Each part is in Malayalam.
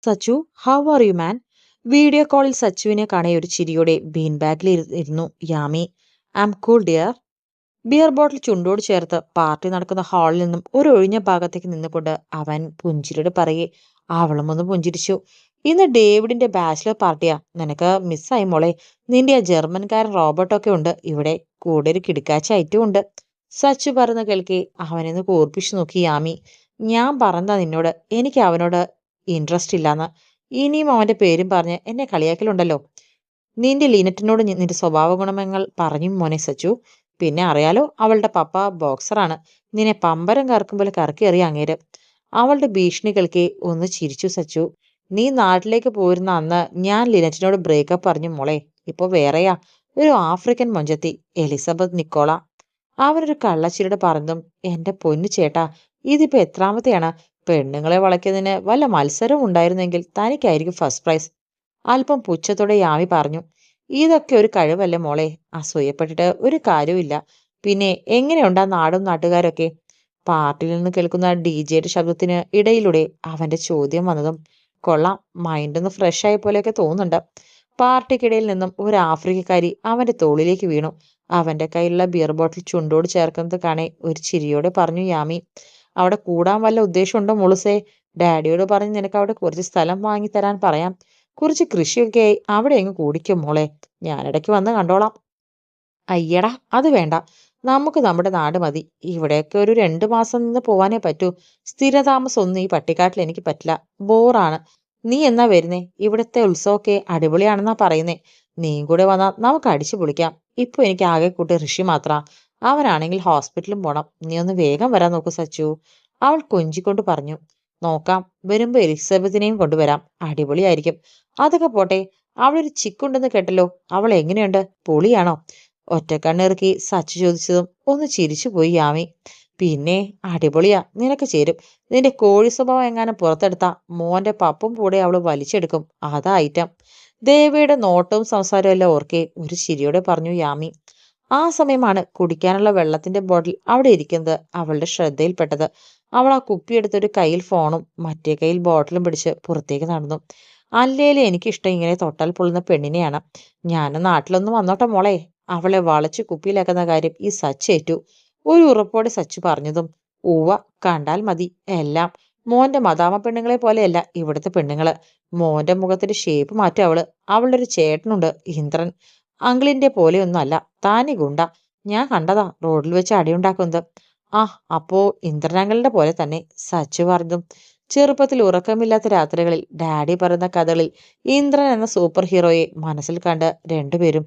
Sachu, how are you man? Video കോളിൽ സച്ചുവിനെ കാണെ ഒരു ചിരിയോടെ ബീൻ ബാഗിൽ ഇരുന്നു Yami. I'm cool dear. Beer bottle ചുണ്ടോട് ചേർത്ത് പാർട്ടി നടക്കുന്ന ഹാളിൽ നിന്നും ഒരു ഒഴിഞ്ഞ ഭാഗത്തേക്ക് നിന്നുകൊണ്ട് അവൻ പുഞ്ചിരിയോട് പറയെ. അവളും ഒന്ന് പുഞ്ചിരിച്ചു. ഇന്ന് ഡേവിഡിന്റെ ബാച്ചിലർ പാർട്ടിയാ. നിനക്ക് മിസ്സായി മോളെ. നിന്റെ ആ ജർമ്മൻകാരൻ റോബർട്ടൊക്കെ ഉണ്ട് ഇവിടെ. കൂടെ ഒരു കിടുക്കാച്ച ഐറ്റവും ഉണ്ട്. സച്ചു പറഞ്ഞ കേൾക്കെ അവനെന്ന് കൂർപ്പിച്ചു നോക്കി യാമി. ഞാൻ പറഞ്ഞതാ നിന്നോട് എനിക്ക് അവനോട് ഇൻട്രസ്റ്റ് ഇല്ലാന്ന്. ഇനിയും അവന്റെ പേരും പറഞ്ഞ് എന്നെ കളിയാക്കലുണ്ടല്ലോ. നിന്റെ ലിനറ്റിനോട് നിന്റെ സ്വഭാവ ഗുണങ്ങൾ പറഞ്ഞു മോനെ സച്ചു. പിന്നെ അറിയാലോ, അവളുടെ പപ്പ ബോക്സറാണ്. നിന്നെ പമ്പരം കറക്കും പോലെ കറക്കി എറിയ അങ്ങേര്. അവളുടെ ഭീഷണി കേൾക്കെ ഒന്ന് ചിരിച്ചു സച്ചു. നീ നാട്ടിലേക്ക് പോയിരുന്ന അന്ന് ഞാൻ ലിനറ്റിനോട് ബ്രേക്കപ്പ് പറഞ്ഞു മോളെ. ഇപ്പൊ വേറെയാ, ഒരു ആഫ്രിക്കൻ മൊഞ്ചത്തി, എലിസബത്ത് നിക്കോള. അവനൊരു കള്ളച്ചിരിയുടെ പറഞ്ഞതും, എന്റെ പൊന്നു ചേട്ടാ, ഇതിപ്പോ എത്രാമത്തെയാണ്? പെണ്ണുങ്ങളെ വളയ്ക്കുന്നതിന് വല്ല മത്സരവും ഉണ്ടായിരുന്നെങ്കിൽ തനിക്കായിരിക്കും ഫസ്റ്റ് പ്രൈസ്. അല്പം പുച്ഛത്തോടെ യാമി പറഞ്ഞു. ഇതൊക്കെ ഒരു കഴിവല്ലേ മോളെ. അസൂയപ്പെട്ടിട്ട് ഒരു കാര്യവുമില്ല. പിന്നെ എങ്ങനെയുണ്ടാ നാടും നാട്ടുകാരൊക്കെ? പാർട്ടിയിൽ നിന്ന് കേൾക്കുന്ന ഡിജെയുടെ ശബ്ദത്തിന് ഇടയിലൂടെ അവന്റെ ചോദ്യം വന്നതും, കൊള്ളാം, മൈൻഡൊന്ന് ഫ്രഷ് ആയ പോലെയൊക്കെ തോന്നുന്നുണ്ട്. പാർട്ടിക്കിടയിൽ നിന്നും ഒരു ആഫ്രിക്കക്കാരി അവന്റെ തോളിലേക്ക് വീണു. അവന്റെ കയ്യിലുള്ള ബിയർ ബോട്ടിൽ ചുണ്ടോട് ചേർക്കുന്നത് കാണെ ഒരു ചിരിയോടെ പറഞ്ഞു യാമി. അവിടെ കൂടാൻ വല്ല ഉദ്ദേശമുണ്ടോ മുളുസേ? ഡാഡിയോട് പറഞ്ഞ് നിനക്ക് അവിടെ കുറച്ച് സ്ഥലം വാങ്ങി തരാൻ പറയാം. കുറച്ച് കൃഷിയൊക്കെ ആയി അവിടെ എങ്ങ് കൂടിക്കും മോളെ. ഞാനിടയ്ക്ക് വന്ന് കണ്ടോളാം. അയ്യടാ, അത് വേണ്ട. നമുക്ക് നമ്മുടെ നാട് മതി. ഇവിടെയൊക്കെ ഒരു 2 മാസം നിന്ന് പോവാനേ പറ്റൂ. സ്ഥിരതാമസം ഒന്നും ഈ പട്ടിക്കാട്ടിൽ എനിക്ക് പറ്റില്ല. ബോറാണ്. നീ എന്നാ വരുന്നേ? ഇവിടുത്തെ ഉത്സവമൊക്കെ അടിപൊളിയാണെന്നാ പറയുന്നേ. നീയും കൂടെ വന്നാൽ നമുക്ക് അടിച്ചു പൊളിക്കാം. ഇപ്പൊ എനിക്ക് ആകെ കൂട്ടി ഋഷി മാത്രാ. അവനാണെങ്കിൽ ഹോസ്പിറ്റലും പോണം. നീ ഒന്ന് വേഗം വരാൻ നോക്കൂ സച്ചു. അവൾ കൊഞ്ചിക്കൊണ്ട് പറഞ്ഞു. നോക്കാം, വരുമ്പോ എലിസബത്തിനെയും കൊണ്ടുവരാം. അടിപൊളിയായിരിക്കും. അതൊക്കെ പോട്ടെ, അവളൊരു ചിക്കുണ്ടെന്ന് കേട്ടല്ലോ. അവൾ എങ്ങനെയുണ്ട്? പൊളിയാണോ? ഒറ്റക്കണ്ണിറുക്കി സച്ചു ചോദിച്ചതും ഒന്ന് ചിരിച്ചുപോയി യാമി. പിന്നെ അടിപൊളിയാ, നിനക്ക് ചേരും. നിന്റെ കോഴി സ്വഭാവം എങ്ങാനും പുറത്തെടുത്താ മോന്റെ പപ്പും കൂടെ അവള് വലിച്ചെടുക്കും. അതാ ഐറ്റം. ദേവിയുടെ നോട്ടവും സംസാരവും എല്ലാം ഓർക്കെ ഒരു ചിരിയോടെ പറഞ്ഞു യാമി. ആ സമയമാണ് കുടിക്കാനുള്ള വെള്ളത്തിന്റെ ബോട്ടിൽ അവിടെ ഇരിക്കുന്നത് അവളുടെ ശ്രദ്ധയിൽപ്പെട്ടത്. അവൾ ആ കുപ്പിയെടുത്ത് ഒരു കയ്യിൽ ഫോണും മറ്റേ കയ്യിൽ ബോട്ടിലും പിടിച്ച് പുറത്തേക്ക് നടന്നു. അല്ലേലും എനിക്കിഷ്ടം ഇങ്ങനെ തൊട്ടാൽ പൊള്ളുന്ന പെണ്ണിനെയാണ്. ഞാൻ നാട്ടിലൊന്നും വന്നോട്ടെ മോളെ. അവളെ വളച്ച് കുപ്പിയിലാക്കുന്ന കാര്യം ഈ സച്ച് ഏറ്റു. ഒരു ഉറപ്പോടെ സച്ചു പറഞ്ഞതും, ഉവ്വ, കണ്ടാൽ മതി എല്ലാം. മോന്റെ മദാമ പെണ്ണുങ്ങളെ പോലെയല്ല ഇവിടുത്തെ പെണ്ണുങ്ങള്. മോന്റെ മുഖത്തിന്റെ ഷേപ്പ് മാറ്റും അവള്. അവളുടെ ഒരു ചേട്ടനുണ്ട്, ഇന്ദ്രൻ. അങ്കിളിന്റെ പോലെയൊന്നും അല്ല, താനി ഗുണ്ട. ഞാൻ കണ്ടതാ റോഡിൽ വെച്ച് അടിയുണ്ടാക്കുന്നത്. ആ, അപ്പോ ഇന്ദ്രനങ്ങളുടെ പോലെ തന്നെ, സച്ചു പറഞ്ഞതും. ചെറുപ്പത്തിൽ ഉറക്കമില്ലാത്ത രാത്രികളിൽ ഡാഡി പറയുന്ന കഥകളിൽ ഇന്ദ്രൻ എന്ന സൂപ്പർ ഹീറോയെ മനസ്സിൽ കണ്ട് രണ്ടുപേരും.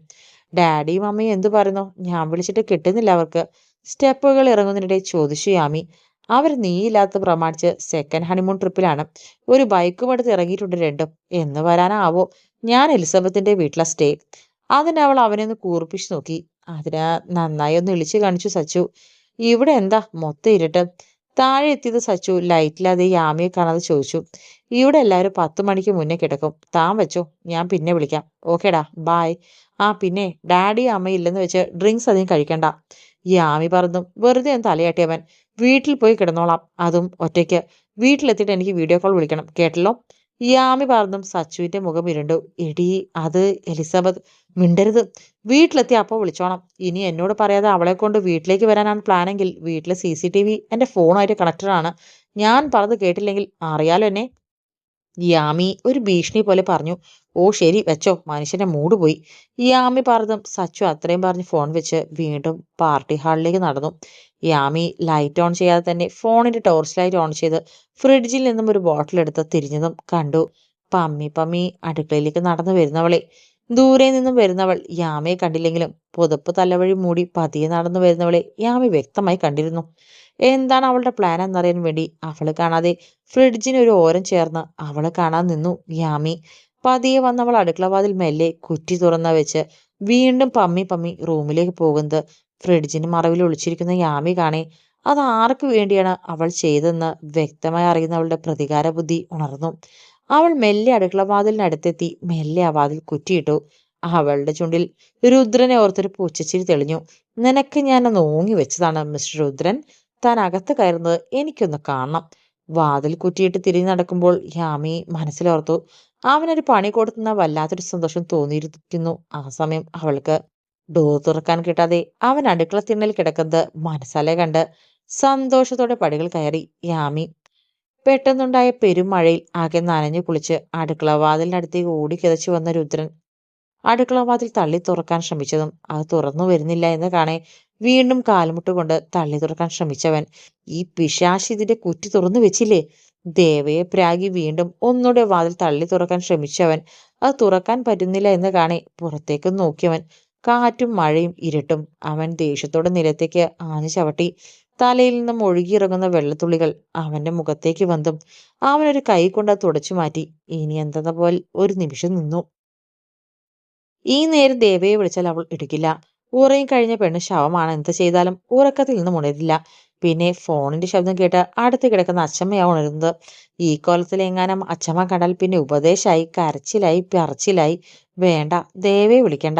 ഡാഡിയും അമ്മയും എന്തു പറയുന്നു? ഞാൻ വിളിച്ചിട്ട് കിട്ടുന്നില്ല അവർക്ക്. സ്റ്റെപ്പുകൾ ഇറങ്ങുന്നതിനിടെ ചോദിച്ചു യാമി. അവർ നീയില്ലാത്ത പ്രമാണിച്ച് സെക്കൻഡ് ഹണിമൂൺ ട്രിപ്പിലാണ്. ഒരു ബൈക്കും എടുത്ത് ഇറങ്ങിയിട്ടുണ്ട് രണ്ടും. എന്ന് വരാനാവോ? ഞാൻ എലിസബത്തിന്റെ വീട്ടിലെ സ്റ്റേ. അതിന് അവൾ അവനെ ഒന്ന് കൂർപ്പിച്ചു നോക്കി. അതിന് നന്നായി ഒന്ന് ഇളിച്ചു കാണിച്ചു സച്ചു. ഇവിടെ എന്താ മൊത്തം ഇരുട്ട്? താഴെ എത്തിയത് സച്ചു ലൈറ്റില്ലാതെ യാമിയെ കാണാതെ ചോദിച്ചു. ഇവിടെ എല്ലാവരും 10 മണിക്ക് മുന്നേ കിടക്കും. താൻ വെച്ചോ, ഞാൻ പിന്നെ വിളിക്കാം. ഓക്കേടാ, ബായ്. ആ പിന്നെ ഡാഡിയും അമ്മയും ഇല്ലെന്ന് വെച്ച് ഡ്രിങ്ക്സ് അധികം കഴിക്കണ്ട. യാമി പറഞ്ഞു വെറുതെ ഒന്ന് തലയാട്ടിയവൻ. വീട്ടിൽ പോയി കിടന്നോളാം, അതും ഒറ്റയ്ക്ക്. വീട്ടിലെത്തിയിട്ട് എനിക്ക് വീഡിയോ കോൾ വിളിക്കണം, കേട്ടല്ലോ. യാമി പറഞ്ഞതും സച്ചുവിന്റെ മുഖം ഇരുണ്ടു. എടീ, അത് എലിസബത്ത്. മിണ്ടരുത്. വീട്ടിലെത്തി അപ്പോൾ വിളിച്ചോണം. ഇനി എന്നോട് പറയാതെ അവളെ കൊണ്ട് വീട്ടിലേക്ക് വരാനാണ് പ്ലാനെങ്കിൽ വീട്ടിലെ CCTV എന്റെ ഫോണായിട്ട് കണക്റ്റഡ് ആണ്. ഞാൻ പറഞ്ഞത് കേട്ടില്ലെങ്കിൽ അറിയാലോ എന്നെ. യാമി ഒരു ഭീഷണി പോലെ പറഞ്ഞു. ഓ ശരി, വെച്ചോ. മനുഷ്യന്റെ മൂഡ് പോയി. യാമി പറഞ്ഞതും സച്ചു അത്രയും പറഞ്ഞ് ഫോൺ വെച്ച് വീണ്ടും പാർട്ടി ഹാളിലേക്ക് നടന്നു. യാമി ലൈറ്റ് ഓൺ ചെയ്യാതെ തന്നെ ഫോണിന്റെ ടോർച്ച് ലൈറ്റ് ഓൺ ചെയ്ത് ഫ്രിഡ്ജിൽ നിന്നും ഒരു ബോട്ടിൽ എടുത്ത് തിരിഞ്ഞതും കണ്ടു. പമ്മി പമ്മി അടുക്കളയിലേക്ക് നടന്നു വരുന്നവളെ. ദൂരെ നിന്നും വരുന്നവൾ യാമിയെ കണ്ടില്ലെങ്കിലും പുതപ്പ് തലവഴി മൂടി പതിയെ നടന്നു വരുന്നവളെ യാമി വ്യക്തമായി കണ്ടിരുന്നു. എന്താണ് അവളുടെ പ്ലാൻ എന്നറിയാൻ വേണ്ടി അവള് കാണാതെ ഫ്രിഡ്ജിന് ഒരു ഓരം ചേർന്ന് അവളെ കാണാൻ നിന്നു യാമി. പതിയെ വന്നവൾ അടുക്കളവാതിൽ മെല്ലെ കുറ്റി തുറന്ന വെച്ച് വീണ്ടും പമ്മി പമ്മി റൂമിലേക്ക് പോകുന്നത് ഫ്രിഡ്ജിന് മറവിൽ ഒളിച്ചിരിക്കുന്ന യാമി കാണേ. അത് ആർക്ക് വേണ്ടിയാണ് അവൾ ചെയ്തതെന്ന് വ്യക്തമായി അറിയുന്നവളുടെ പ്രതികാര ബുദ്ധി ഉണർന്നു. അവൾ മെല്ലെ അടുക്കളവാതിലിനടുത്തെത്തി മെല്ലെ ആ വാതിൽ കുറ്റിയിട്ടു. അവളുടെ ചുണ്ടിൽ രുദ്രനെ ഓർത്തൊരു പൂച്ചച്ചിരി തെളിഞ്ഞു. നിനക്ക് ഞാനൊന്ന് ഓങ്ങി വെച്ചതാണ് മിസ്റ്റർ രുദ്രൻ. താൻ അകത്ത് കയറുന്നത് എനിക്കൊന്ന് കാണണം. വാതിൽ കുറ്റിയിട്ട് തിരിഞ്ഞു നടക്കുമ്പോൾ യാമി മനസ്സിലോർത്തു, അവനൊരു പണി കൊടുത്തുന്ന വല്ലാത്തൊരു സന്തോഷം തോന്നിയിരിക്കുന്നു. ആ സമയം അവൾക്ക് ഡോർ തുറക്കാൻ കിട്ടാതെ അവൻ അടുക്കള തിണ്ണൽ കിടക്കുന്നത് മനസ്സാലെ കണ്ട് സന്തോഷത്തോടെ പടികൾ കയറി. യാമി പെട്ടെന്നുണ്ടായ പെരുമഴയിൽ ആകെ നനഞ്ഞു കുളിച്ച് അടുക്കള വാതിലിനടുത്തേക്ക് ഓടിക്കിതച്ചു വന്ന രുദ്രൻ അടുക്കള വാതിൽ തള്ളി തുറക്കാൻ ശ്രമിച്ചതും അത് തുറന്നു വരുന്നില്ല എന്ന് കാണെ വീണ്ടും കാൽമുട്ട് കൊണ്ട് തള്ളി തുറക്കാൻ ശ്രമിച്ചവൻ, ഈ പിശാശ് ഇതിന്റെ കുറ്റി തുറന്നു വെച്ചില്ലേ? ദേവയെ പ്രാഗി വീണ്ടും ഒന്നുകൂടെ വാതിൽ തള്ളി തുറക്കാൻ ശ്രമിച്ചവൻ അത് തുറക്കാൻ പറ്റുന്നില്ല എന്ന് കാണെ പുറത്തേക്ക് നോക്കിയവൻ, കാറ്റും മഴയും ഇരുട്ടും അവൻ ദേഷ്യത്തോടെ നിലത്തേക്ക് ആഞ്ഞു ചവിട്ടി. തലയിൽ നിന്നും ഒഴുകിയിറങ്ങുന്ന വെള്ളത്തുള്ളികൾ അവന്റെ മുഖത്തേക്ക് വന്നും അവനൊരു കൈ കൊണ്ട് അത് തുടച്ചു മാറ്റി. ഇനി എന്തെന്ന പോലെ ഒരു നിമിഷം നിന്നു. ഈ നേരം ദേവയെ വിളിച്ചാൽ അവൾ എടുക്കില്ല. ഉറങ്ങി കഴിഞ്ഞ പെണ്ണ് ശവമാണ്, എന്ത് ചെയ്താലും ഉറക്കത്തിൽ നിന്നും ഉണരില്ല. പിന്നെ ഫോണിന്റെ ശബ്ദം കേട്ട് അടുത്ത് കിടക്കുന്ന അച്ഛമ്മയാണ് ഉണരുന്നത്. ഈ കോലത്തിലെങ്ങാനും അച്ഛമ്മ കണ്ടാൽ പിന്നെ ഉപദേശമായി, കരച്ചിലായി, പറച്ചിലായി. വേണ്ട, ദേവയെ വിളിക്കണ്ട.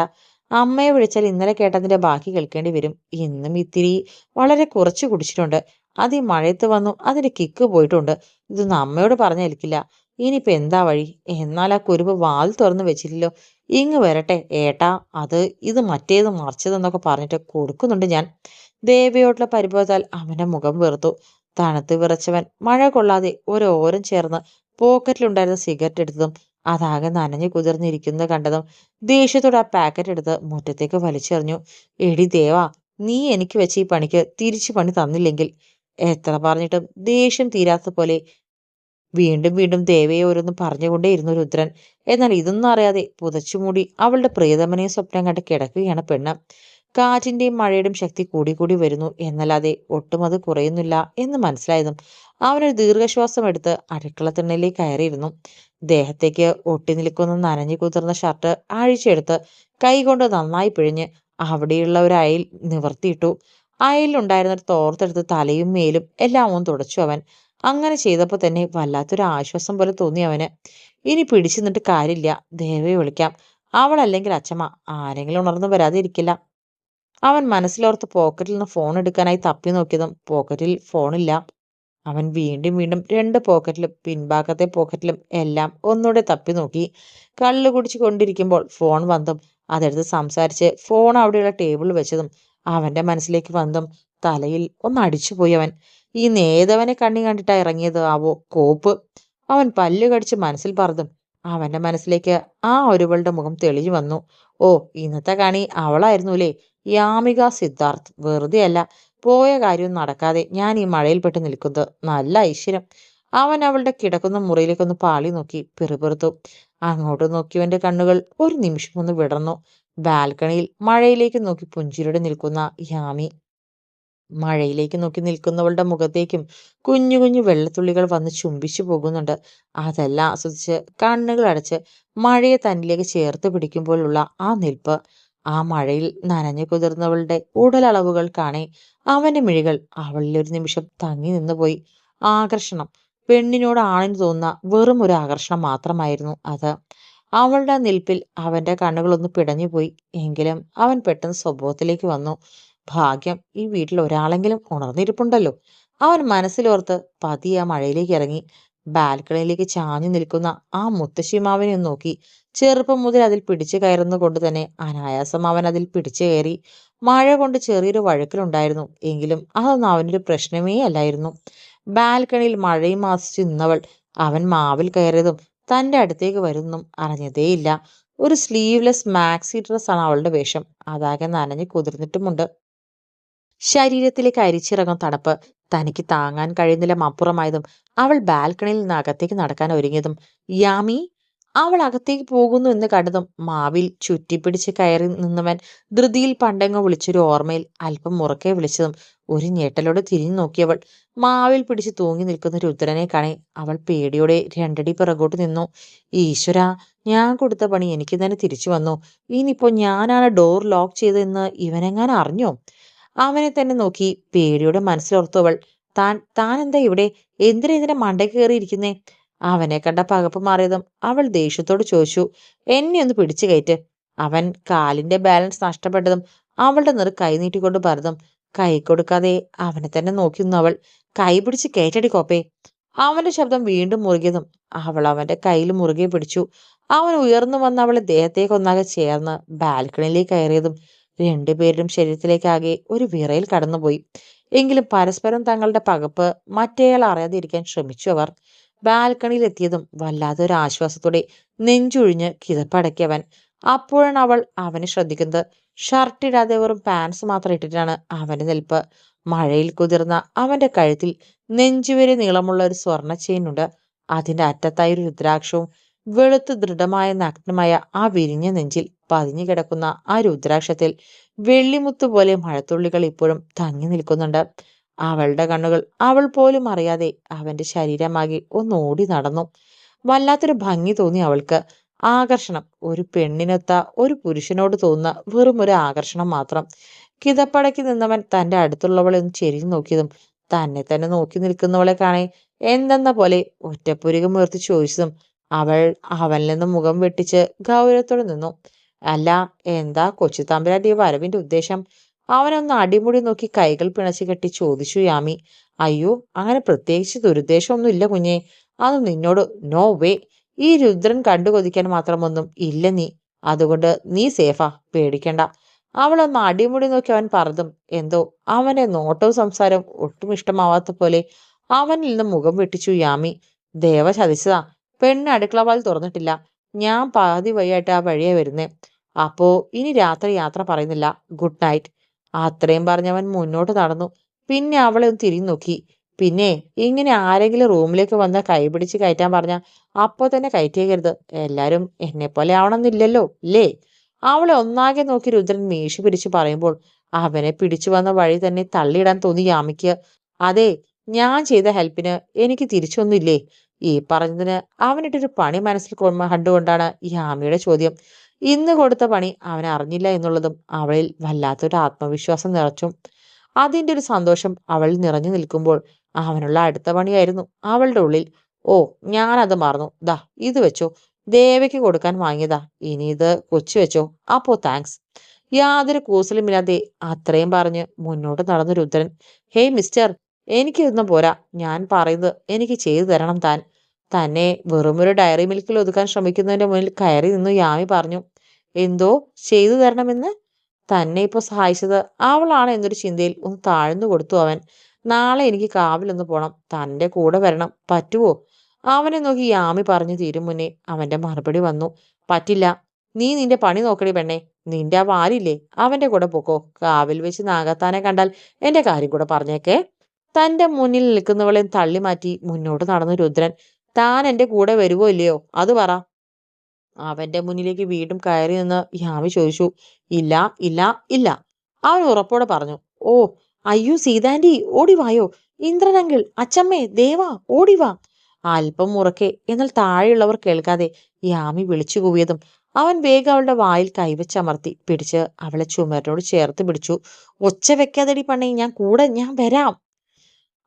അമ്മയെ വിളിച്ചാൽ ഇന്നലെ കേട്ടതിന്റെ ബാക്കി കേൾക്കേണ്ടി വരും. ഇന്നും ഇത്തിരി വളരെ കുറച്ച് കുടിച്ചിട്ടുണ്ട്. അത് ഈ മഴയത്ത് വന്നു അതിന്റെ കിക്ക് പോയിട്ടുണ്ട്. ഇതൊന്നും അമ്മയോട് പറഞ്ഞേൽക്കില്ല. ഇനിയിപ്പോ എന്താ വഴി? എന്നാൽ ആ കുരുവ് വാതിൽ തുറന്നു വെച്ചില്ലല്ലോ. ഇങ്ങ് വരട്ടെ ഏട്ടാ, ഇത് മറ്റേത് മറിച്ചതെന്നൊക്കെ പറഞ്ഞിട്ട് കൊടുക്കുന്നുണ്ട് ഞാൻ. ദേവയോടുള്ള പരിഭവത്താൽ അവന്റെ മുഖം വെറുത്തു. തണുത്ത് വിറച്ചവൻ മഴ കൊള്ളാതെ ഓരോരം ചേർന്ന് പോക്കറ്റിലുണ്ടായിരുന്ന സിഗരറ്റ് എടുത്തതും അതാകെ നനഞ്ഞു കുതിർന്നിരിക്കുന്നത് കണ്ടതും ദേഷ്യത്തോടെ ആ പാക്കറ്റ് എടുത്ത് മുറ്റത്തേക്ക് വലിച്ചെറിഞ്ഞു. എടി ദേവാ, നീ എനിക്ക് വെച്ച ഈ പണിക്ക് തിരിച്ചു പണി തന്നില്ലെങ്കിൽ. എത്ര പറഞ്ഞിട്ടും ദേഷ്യം തീരാത്ത പോലെ വീണ്ടും വീണ്ടും ദേവയെ ഓരോന്നും പറഞ്ഞുകൊണ്ടേയിരുന്നു രുദ്രൻ. എന്നാൽ ഇതൊന്നും അറിയാതെ പുതച്ചുമൂടി അവളുടെ പ്രിയതമനെയും സ്വപ്നം കണ്ട് കിടക്കുകയാണ് പെണ്ണ്. കാറ്റിന്റെയും മഴയുടെയും ശക്തി കൂടി വരുന്നു എന്നല്ലാതെ ഒട്ടും അത് കുറയുന്നില്ല എന്ന് മനസ്സിലായതും അവനൊരു ദീർഘശ്വാസം എടുത്ത് അടുക്കള തിണ്ണയിലേക്ക് കയറിയിരുന്നു. ദേഹത്തേക്ക് ഒട്ടി നിൽക്കുന്ന നനഞ്ഞു കുതിർന്ന ഷർട്ട് അഴിച്ചെടുത്ത് കൈകൊണ്ട് നന്നായി പിഴിഞ്ഞ് അവിടെയുള്ള ഒരു അയൽ നിവർത്തിയിട്ടു. അയലിലുണ്ടായിരുന്ന ഒരു തോർത്തെടുത്ത് തലയും മേലും എല്ലാം ഒന്ന് തുടച്ചു അവൻ. അങ്ങനെ ചെയ്തപ്പോൾ തന്നെ വല്ലാത്തൊരു ആശ്വാസം പോലെ തോന്നി അവന്. ഇനി പിടിച്ചു നിന്നിട്ട് കാര്യമില്ല, ദേവയെ വിളിക്കാം. അവളല്ലെങ്കിൽ അച്ഛമ്മ, ആരെങ്കിലും ഉണർന്നു വരാതെ ഇരിക്കില്ല. അവൻ മനസ്സിലോർത്ത് പോക്കറ്റിൽ നിന്ന് ഫോൺ എടുക്കാനായി തപ്പി നോക്കിയതും പോക്കറ്റിൽ ഫോണില്ല. അവൻ വീണ്ടും വീണ്ടും രണ്ട് പോക്കറ്റിലും പിൻഭാഗത്തെ പോക്കറ്റിലും എല്ലാം ഒന്നുകൂടെ തപ്പി നോക്കി. കള്ളു കുടിച്ചു കൊണ്ടിരിക്കുമ്പോൾ ഫോൺ വന്നതും അതെടുത്ത് സംസാരിച്ച് ഫോൺ അവിടെയുള്ള ടേബിളിൽ വെച്ചതും അവന്റെ മനസ്സിലേക്ക് വന്നതും തലയിൽ ഒന്ന് അടിച്ചുപോയി അവൻ. ഈ നേതവനെ കണ്ണി കണ്ടിട്ടാ ഇറങ്ങിയത് ആവോ കോപ്പ്. അവൻ പല്ലു കടിച്ച് മനസ്സിൽ പറഞ്ഞതും അവന്റെ മനസ്സിലേക്ക് ആ ഒരുവളുടെ മുഖം തെളിഞ്ഞു വന്നു. ഓ, ഇന്നത്തെ കണി അവളായിരുന്നുല്ലേ, യാമിക സിദ്ധാർത്ഥ്. വെറുതെ അല്ല പോയ കാര്യം നടക്കാതെ ഞാൻ ഈ മഴയിൽപ്പെട്ട് നിൽക്കുന്നത്. നല്ല ഐശ്വര്യം. അവൻ അവളുടെ കിടക്കുന്ന മുറിയിലേക്കൊന്ന് പാളി നോക്കി പിറുപിറുത്തു. അങ്ങോട്ട് നോക്കിയവന്റെ കണ്ണുകൾ ഒരു നിമിഷം ഒന്ന് വിടർന്നു. ബാൽക്കണിയിൽ മഴയിലേക്ക് നോക്കി പുഞ്ചിരിയോടെ നിൽക്കുന്ന യാമി. മഴയിലേക്ക് നോക്കി നിൽക്കുന്നവളുടെ മുഖത്തേക്കും കുഞ്ഞു കുഞ്ഞു വെള്ളത്തുള്ളികൾ വന്ന് ചുംബിച്ചു പോകുന്നുണ്ട്. അതെല്ലാം ആസ്വദിച്ച് കണ്ണുകൾ അടച്ച് മഴയെ തന്നിലേക്ക് ചേർത്ത് പിടിക്കുമ്പോഴുള്ള ആ നിൽപ്പ്, ആ മഴയിൽ നനഞ്ഞു കുതിർന്നവളുടെ ഉടലളവുകൾ കാണേ അവന്റെ മിഴികൾ അവളിൽ ഒരു നിമിഷം തങ്ങി നിന്നുപോയി. ആകർഷണം. പെണ്ണിനോട് ആണിന് തോന്നുന്ന വെറും ഒരു ആകർഷണം മാത്രമായിരുന്നു അത്. അവളുടെ ആ നിൽപ്പിൽ അവന്റെ കണ്ണുകളൊന്ന് പിടഞ്ഞുപോയി. എങ്കിലും അവൻ പെട്ടെന്ന് സ്വഭാവത്തിലേക്ക് വന്നു. ഭാഗ്യം, ഈ വീട്ടിൽ ഒരാളെങ്കിലും ഉണർന്നിരിപ്പുണ്ടല്ലോ. അവൻ മനസ്സിലോർത്ത് പതിയെ ആ മഴയിലേക്ക് ഇറങ്ങി. ബാൽക്കണിയിലേക്ക് ചാഞ്ഞു നിൽക്കുന്ന ആ മുത്തശ്ശിമാവിനെ നോക്കി. ചെറുപ്പം മുതൽ അതിൽ പിടിച്ചു കയറുന്ന കൊണ്ട് തന്നെ അനായാസം അവൻ അതിൽ പിടിച്ചു കയറി. മഴ കൊണ്ട് ചെറിയൊരു വഴുക്കലുണ്ടായിരുന്നു, എങ്കിലും അതൊന്നും അവനൊരു പ്രശ്നമേ അല്ലായിരുന്നു. ബാൽക്കണിയിൽ മഴയും ആസ്വദിച്ച് നിന്നവൾ അവൻ മാവിൽ കയറിയതും തന്റെ അടുത്തേക്ക് വരുന്നും അറിഞ്ഞതേയില്ല. ഒരു സ്ലീവ്ലെസ് മാക്സി ഡ്രസ്സാണ് അവളുടെ വേഷം. അതാകെ നനഞ്ഞു കുതിർന്നിട്ടുമുണ്ട്. ശരീരത്തിലേക്ക് അരിച്ചിറങ്ങും തണുപ്പ് തനിക്ക് താങ്ങാൻ കഴിയുന്നില്ല അപ്പുറമായതും അവൾ ബാൽക്കണിയിൽ നിന്ന് അകത്തേക്ക് നടക്കാൻ ഒരുങ്ങിയതും യാമി അവൾ അകത്തേക്ക് പോകുന്നു എന്ന് കണ്ടതും മാവിൽ ചുറ്റിപ്പിടിച്ച് കയറി നിന്നവൻ ധൃതിയിൽ പണ്ടെങ്ങോ വിളിച്ചൊരു ഓർമ്മയിൽ അല്പം ഉറക്കെ വിളിച്ചതും ഒരു ഞെട്ടലോടെ തിരിഞ്ഞു നോക്കിയവൾ മാവിൽ പിടിച്ച് തൂങ്ങി നിൽക്കുന്ന രുദ്രനെ കാണെ അവൾ പേടിയോടെ രണ്ടടി പിറകോട്ട് നിന്നു. ഈശ്വരാ, ഞാൻ കൊടുത്ത പണി എനിക്ക് തന്നെ തിരിച്ചു വന്നു. ഇനിയിപ്പോ ഞാനാണ് ഡോർ ലോക്ക് ചെയ്തതെന്ന് ഇവനെങ്ങാനും അറിഞ്ഞോ? അവനെ തന്നെ നോക്കി പേടിയോടെ മനസ്സിലോർത്തവൾ. താൻ എന്താ ഇവിടെ? എന്തിനാ ഇതിന്റെ മണ്ടയ്ക്ക് കയറിയിരിക്കുന്നേ? അവനെ കണ്ട പകപ്പ് മാറിയതും അവൾ ദേഷ്യത്തോട് ചോദിച്ചു. എന്നെ ഒന്ന് പിടിച്ചു കയറ്റ്. അവൻ കാലിന്റെ ബാലൻസ് നഷ്ടപ്പെട്ടതും അവളുടെ നേർ കൈ നീട്ടിക്കൊണ്ട് പറഞ്ഞതും കൈ കൊടുക്കാതെ അവനെ തന്നെ നോക്കി നിന്നു അവൾ. കൈ പിടിച്ച് കയറ്റടി കോപ്പേ. അവന്റെ ശബ്ദം വീണ്ടും മുറുകിയതും അവൾ അവന്റെ കയ്യിൽ മുറുകെ പിടിച്ചു. അവൻ ഉയർന്നു വന്ന് അവളെ ദേഹത്തേക്കൊന്നാകെ ചേർന്ന് ബാൽക്കണിയിലേക്ക് കയറിയതും രണ്ടുപേരുടെയും ശരീരത്തിലേക്കാകെ ഒരു വിറയൽ കടന്നുപോയി. എങ്കിലും പരസ്പരം തങ്ങളുടെ പകപ്പ് മറ്റേയാൾ അറിയാതെ ഇരിക്കാൻ ശ്രമിച്ചു അവർ. ബാൽക്കണിയിൽ എത്തിയതും വല്ലാത്തൊരു ആശ്വാസത്തോടെ നെഞ്ചുഴിഞ്ഞ് കിതപ്പടക്കിയവൻ. അപ്പോഴാണ് അവൾ അവനെ ശ്രദ്ധിക്കുന്നത്. ഷർട്ടിടാതെ വെറും പാൻസ് മാത്രം ഇട്ടിട്ടാണ് അവന്റെ നിൽപ്പ്. മഴയിൽ കുതിർന്ന അവന്റെ കഴുത്തിൽ നെഞ്ചുവരെ നീളമുള്ള ഒരു സ്വർണ്ണ ചെയിനുണ്ട്. അതിന്റെ അറ്റത്തായി ഒരു രുദ്രാക്ഷവും. വെളുത്ത് ദൃഢമായ നഗ്നമായ ആ വിരിഞ്ഞ നെഞ്ചിൽ പതിഞ്ഞു കിടക്കുന്ന ആ രുദ്രാക്ഷത്തിൽ വെള്ളിമുത്ത് പോലെ മഴത്തുള്ളികൾ ഇപ്പോഴും തങ്ങി നിൽക്കുന്നുണ്ട്. അവളുടെ കണ്ണുകൾ അവൾ പോലും അറിയാതെ അവന്റെ ശരീരമാകെ ഒന്ന് ഓടി നടന്നു. വല്ലാത്തൊരു ഭംഗി തോന്നി അവൾക്ക്. ആകർഷണം. ഒരു പെണ്ണിനൊത്ത ഒരു പുരുഷനോട് തോന്നുന്ന വെറും ഒരു ആകർഷണം മാത്രം. കിതപ്പടക്കി നിന്നവൻ തന്റെ അടുത്തുള്ളവളെ ഒന്ന് ചെരിഞ്ഞു നോക്കിയതും തന്നെ തന്നെ നോക്കി നിൽക്കുന്നവളെ കാണെ എന്തെന്ന പോലെ ഒറ്റപ്പുരികം ഉയർത്തി ചോദിച്ചതും അവൾ അവനിൽ നിന്ന് മുഖം വെട്ടിച്ച് ഗൗരവത്തോടെ നിന്നു. അല്ല, എന്താ കൊച്ചു തമ്പുരാന്റെ ഈ വരവിന്റെ ഉദ്ദേശം? അവനൊന്ന് അടിമുടി നോക്കി കൈകൾ പിണച്ചു കെട്ടി ചോദിച്ചു യാമി. അയ്യോ, അങ്ങനെ പ്രത്യേകിച്ച് ദുരുദ്ദേശമൊന്നും ഇല്ല കുഞ്ഞെ. അത് നിന്നോട് നോ വേ. ഈ രുദ്രൻ കണ്ടു കൊതിക്കാൻ മാത്രമൊന്നും ഇല്ല നീ. അതുകൊണ്ട് നീ സേഫാ, പേടിക്കണ്ട. അവളൊന്ന് അടിമുടി നോക്കി അവൻ പറഞ്ഞതും എന്തോ അവന്റെ നോട്ടവും സംസാരവും ഒട്ടും ഇഷ്ടമാവാത്ത പോലെ അവനിൽ നിന്ന് മുഖം വെട്ടിച്ചു യാമി. ദേവ ചതിച്ചതാ. പെണ്ണ് അടുക്കള വാതിൽ തുറന്നിട്ടില്ല. ഞാൻ പാതി വഴിയായിട്ട് ആ വഴിയാ വരുന്നേ. അപ്പോ ഇനി രാത്രി യാത്ര പറയുന്നില്ല. Good night. അത്രയും പറഞ്ഞവൻ മുന്നോട്ട് നടന്നു. പിന്നെ അവളെ ഒന്ന് തിരിഞ്ഞു നോക്കി. പിന്നെ ഇങ്ങനെ ആരെങ്കിലും റൂമിലേക്ക് വന്ന് കൈപിടിച്ച് കയറ്റാൻ പറഞ്ഞ അപ്പോ തന്നെ കയറ്റിയേക്കരുത്. എല്ലാരും എന്നെ പോലെ ആവണമെന്നില്ലല്ലോ അല്ലേ? അവളെ ഒന്നാകെ നോക്കി രുദ്രൻ മീശി പിരിച്ചു പറയുമ്പോൾ അവനെ പിടിച്ചു വന്ന വഴി തന്നെ തള്ളിയിടാൻ തോന്നി യാമിക്ക്. അതെ, ഞാൻ ചെയ്ത ഹെൽപ്പിന് എനിക്ക് തിരിച്ചൊന്നുമില്ലേ? ഈ പറഞ്ഞതിന് അവനിട്ടൊരു പണി മനസ്സിൽ കണ്ടുകൊണ്ടാണ് യാമിയുടെ ചോദ്യം. ഇന്ന് കൊടുത്ത പണി അവൻ അറിഞ്ഞില്ല എന്നുള്ളതും അവളിൽ വല്ലാത്തൊരു ആത്മവിശ്വാസം നിറച്ചു. അതിന്റെ ഒരു സന്തോഷം അവളിൽ നിറഞ്ഞു നിൽക്കുമ്പോൾ അവനുള്ള അടുത്ത പണിയായിരുന്നു അവളുടെ ഉള്ളിൽ. ഓ, ഞാനത് മറന്നു. ദാ ഇത് വെച്ചോ. ദേവയ്ക്ക് കൊടുക്കാൻ വാങ്ങിയതാ. ഇനി ഇത് കൊച്ചു വെച്ചോ. അപ്പോ താങ്ക്സ്. യാതൊരു കൂസലുമില്ലാതെ അത്രയും പറഞ്ഞ് മുന്നോട്ട് നടന്നു രുദ്രൻ. ഹേയ് മിസ്റ്റർ, എനിക്കിതൊന്നും പോരാ. ഞാൻ പറയുന്നത് എനിക്ക് ചെയ്തു തരണം താൻ. തന്നെ വെറുമൊരു ഡയറി മിൽക്കിൽ ഒതുക്കാൻ ശ്രമിക്കുന്നതിന്റെ മുന്നിൽ കയറി നിന്നു യാമി പറഞ്ഞു. എന്തോ ചെയ്തു തരണമെന്ന്? തന്നെ ഇപ്പൊ സഹായിച്ചത് അവളാണ് എന്നൊരു ചിന്തയിൽ ഒന്ന് താഴ്ന്നു കൊടുത്തു അവൻ. നാളെ എനിക്ക് കാവിലൊന്ന് പോണം. തന്റെ കൂടെ വരണം. പറ്റുവോ? അവനെ നോക്കി യാമി പറഞ്ഞു തീരും മുന്നേ അവന്റെ മറുപടി വന്നു. പറ്റില്ല. നീ നിന്റെ പണി നോക്കടി പെണ്ണെ. നിന്റെ ആ വാരില്ലേ, അവന്റെ കൂടെ പൊക്കോ. കാവിൽ വെച്ച് നാഗത്താനെ കണ്ടാൽ എന്റെ കാര്യം കൂടെ പറഞ്ഞേക്കേ. തന്റെ മുന്നിൽ നിൽക്കുന്നവളെ തള്ളി മാറ്റി മുന്നോട്ട് നടന്നു രുദ്രൻ. താൻ എന്റെ കൂടെ വരുവോ ഇല്ലയോ അത് പറ. അവന്റെ മുന്നിലേക്ക് വീണ്ടും കയറി നിന്ന് യാമി ചോദിച്ചു. ഇല്ല, ഇല്ല, ഇല്ല. അവൻ ഉറപ്പോടെ പറഞ്ഞു. ഓ, അയ്യോ സീതാന്റി, ഓടിവായോ. ഇന്ദ്രനങ്കിൾ, അച്ചമ്മേ, ദേവാ, ഓടിവാ. അല്പം ഉറക്കെ, എന്നാൽ താഴെയുള്ളവർ കേൾക്കാതെ യാമി വിളിച്ചു കൂവിയതും അവൻ വേഗം അവളുടെ വായിൽ കൈവച്ചമർത്തി പിടിച്ച് അവളെ ചുമരിനോട് ചേർത്ത് പിടിച്ചു. ഒച്ച വെക്കാതെടി പണ്ണേ, ഞാൻ വരാം.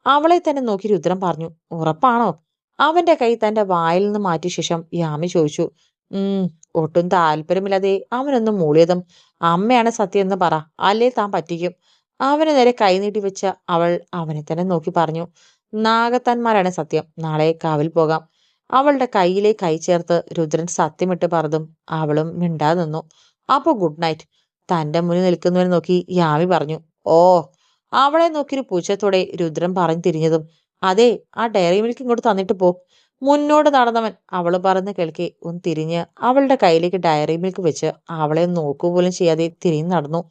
അവളെ തന്നെ നോക്കി രുദ്രൻ പറഞ്ഞു. ഉറപ്പാണോ? അവന്റെ കൈ തന്റെ വായിൽ നിന്ന് മാറ്റിയ ശേഷം യാമി ചോദിച്ചു. ഉം ഒട്ടും താല്പര്യമില്ലാതെ അവനൊന്നും മൂളിയതും അമ്മയാണ് സത്യം എന്ന് പറ, അല്ലേ താൻ പറ്റിക്കും. അവന് നേരെ കൈനീട്ടി വെച്ച അവൾ അവനെ തന്നെ നോക്കി പറഞ്ഞു. നാഗത്താന്മാരാണ് സത്യം. നാളെ കാവിൽ പോകാം. അവളുടെ കൈയിലെ കൈ ചേർത്ത് രുദ്രൻ സത്യമിട്ട് പറഞ്ഞതും അവളും മിണ്ടാതെ നിന്നു. അപ്പൊ ഗുഡ് നൈറ്റ്. തന്റെ മുന്നിൽ നിൽക്കുന്നവനെ നോക്കി യാമി പറഞ്ഞു. ഓ. അവളെ നോക്കിയൊരു പുച്ഛത്തോടെ രുദ്രൻ പറഞ്ഞു തിരിഞ്ഞതും അതെ, ആ ഡയറി മിൽക്ക് ഇങ്ങോട്ട് തന്നിട്ട് പോ. മുന്നോട്ട് നടന്നവൻ അവള് പറഞ്ഞ് കേൾക്കെ ഒന്ന് തിരിഞ്ഞ് അവളുടെ കയ്യിലേക്ക് ഡയറി മിൽക്ക് വെച്ച് അവളെ നോക്കുപോലും ചെയ്യാതെ തിരിഞ്ഞു നടന്നു.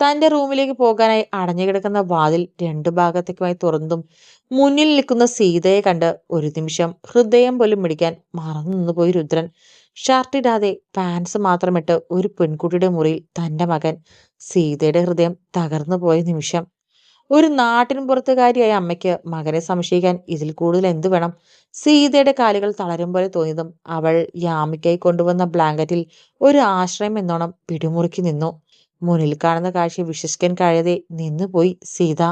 തന്റെ റൂമിലേക്ക് പോകാനായി അടഞ്ഞുകിടക്കുന്ന വാതിൽ രണ്ടു ഭാഗത്തേക്കുമായി തുറന്നതും മുന്നിൽ നിൽക്കുന്ന സീതയെ കണ്ട് ഒരു നിമിഷം ഹൃദയം പോലും മിടിക്കാൻ മറന്നു നിന്നുപോയി രുദ്രൻ. ഷർട്ടിടാതെ പാൻസ് മാത്രമിട്ട് ഒരു പെൺകുട്ടിയുടെ മുറിയിൽ തന്റെ മകൻ. സീതയുടെ ഹൃദയം തകർന്നു പോയ നിമിഷം. ഒരു നാട്ടിൻ പുറത്തുകാരിയായ അമ്മയ്ക്ക് മകനെ സംശയിക്കാൻ ഇതിൽ കൂടുതൽ എന്തു വേണം? സീതയുടെ കാലുകൾ തളരും പോലെ തോന്നിയതും അവൾ യാമിക്കായി കൊണ്ടുവന്ന ബ്ലാങ്കറ്റിൽ ഒരു ആശ്രയം എന്നോണം പിടിമുറുക്കി നിന്നു. മുന്നിൽ കാണുന്ന കാഴ്ച വിശ്വസിക്കാൻ കഴിയാതെ നിന്നുപോയി സീത.